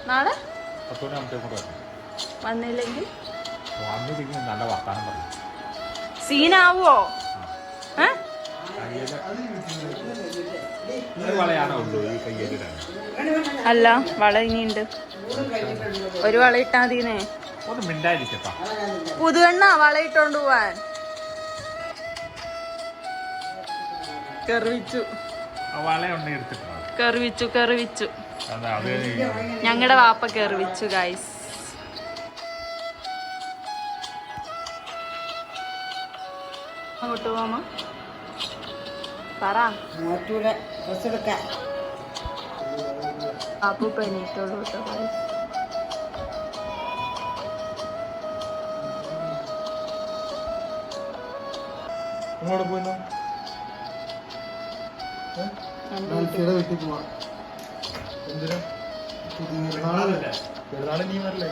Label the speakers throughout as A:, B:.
A: നാളെ
B: 10 മണിയാകുമ്പോഴത്തേക്കും
A: വന്നില്ലെങ്കിൽ
B: നല്ല വർത്താനം പറയും.
A: സീനാവോ?
B: വളയാണോ ഉള്ളൂ ഈ കയ്യേലിടാൻ?
A: അല്ല, വള ഇനിയുണ്ട്. ഒരു വള ഇട്ടാ മതിന്നേ.
B: ഒന്ന് മിണ്ടായിരിക്കട്ടോ.
A: പുതുവെണ്ണ വള ഇട്ടോണ്ട് പോവാൻ. കെറിവിച്ചു കെറിവിച്ചു ഞങ്ങളുടെ വാപ്പ കെറിവിച്ചു ഗൈസ്. അങ്ങോട്ട് പോവാമ പറ. പാപ്പു പനിയിട്ടുള്ളൂ കേട്ടോ ഗൈസ്.
C: അങ്ങോട്ട് പോയിന്നോ? വീട്ടിൽ പോവാ. എന്തിനാ? പെരുന്നാള് നീ വരില്ല.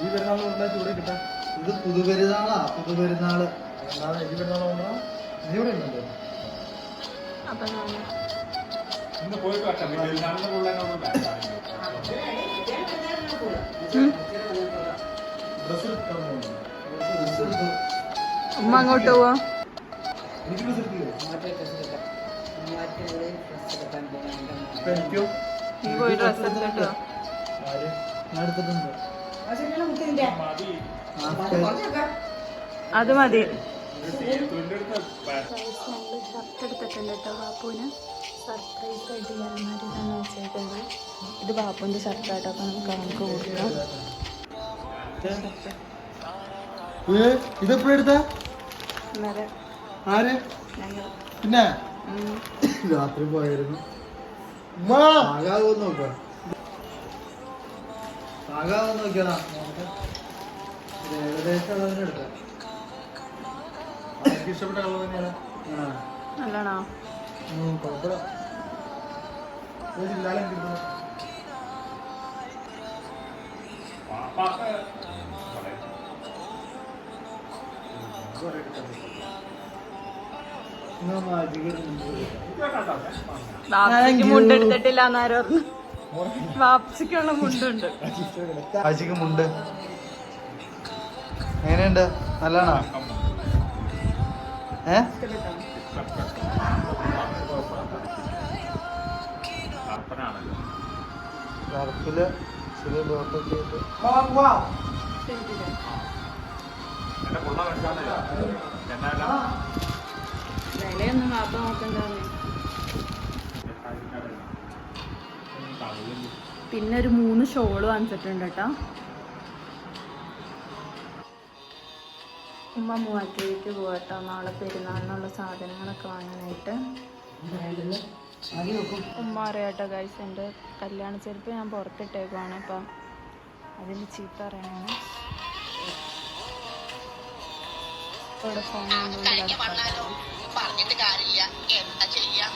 C: ഈ പെരുന്നാള് കൊണ്ടാ ചൂട് കിട്ടാ. ഇത് പുതുപെരുന്നാളാ. പുതുപെരുന്നാള് ഈ പെരുന്നാൾ കൊണ്ടാ. നീ ഇവിടെ ഇല്ലല്ലോ.
A: അപ്പൊ
B: ഇന്ന് പോയിട്ട്
A: ഉമ്മ അങ്ങോട്ട് പോവാ. നീ പോയി ഡ്രസ് എടുത്തിട്ടോ. അത് മതി. ഷർട്ട് എടുത്തിട്ടുണ്ട് കേട്ടോ ബാപ്പുവിന്. സർപ്രൈസ് ആയിട്ട് ഞാന്മാര് തന്നെ വെച്ചേക്കുന്നത്. ഇത് ബാപ്പുവിന്റെ ഷർട്ടായിട്ടോ. അപ്പൊ നമുക്ക് കൊടുക്കാം.
C: ഇതെപ്പോഴും എടുത്ത ആര്? പിന്നെ രാത്രി പോയായിരുന്നു. ആകാവെന്ന് നോക്കാം. ആകാവെന്ന് നോക്കിയാടാ. ഏകദേശം അളവിന് എടുക്കാം. ഇഷ്ടപ്പെട്ട അളവ് തന്നെയാണ്.
A: നല്ലതാണോ?
C: കുഴപ്പമില്ല. ഇല്ലാലും കിട്ടുന്നു.
A: വാപ്സിക്ക് മുണ്ടെടുത്തിട്ടില്ല എന്നാരോ പറഞ്ഞു. വാപ്സിക്കുള്ള മുണ്ടുണ്ട്.
C: ആഴ്ചക്ക് മുണ്ട് എങ്ങനെയുണ്ട്? നല്ലതാണോ? കറുപ്പില് ചെറിയ ഡോട്ടൊക്കെ
A: വിലയൊന്നും വാപ്പ നോക്കണ്ടാന്ന്. പിന്നെ ഒരു 3 ഷോള് വാങ്ങിച്ചിട്ടുണ്ട് കേട്ടോ. ഉമ്മ മൂവാറ്റയിലേക്ക് പോകട്ടോ. നാളെ പെരുന്നാളിനുള്ള സാധനങ്ങളൊക്കെ വാങ്ങാനായിട്ട്. ഉമ്മ അറിയാട്ടോ ഗൈസ്, എൻ്റെ കല്യാണ ചെരുപ്പ് ഞാൻ പുറത്തിട്ടേക്കുവാണ്. അപ്പം അതിന് ചീത്ത പറയണാണ്. ഇവിടെ ഫോൺ
D: പറഞ്ഞിട്ട് കാര്യമില്ല, എന്താ ചെയ്യാ.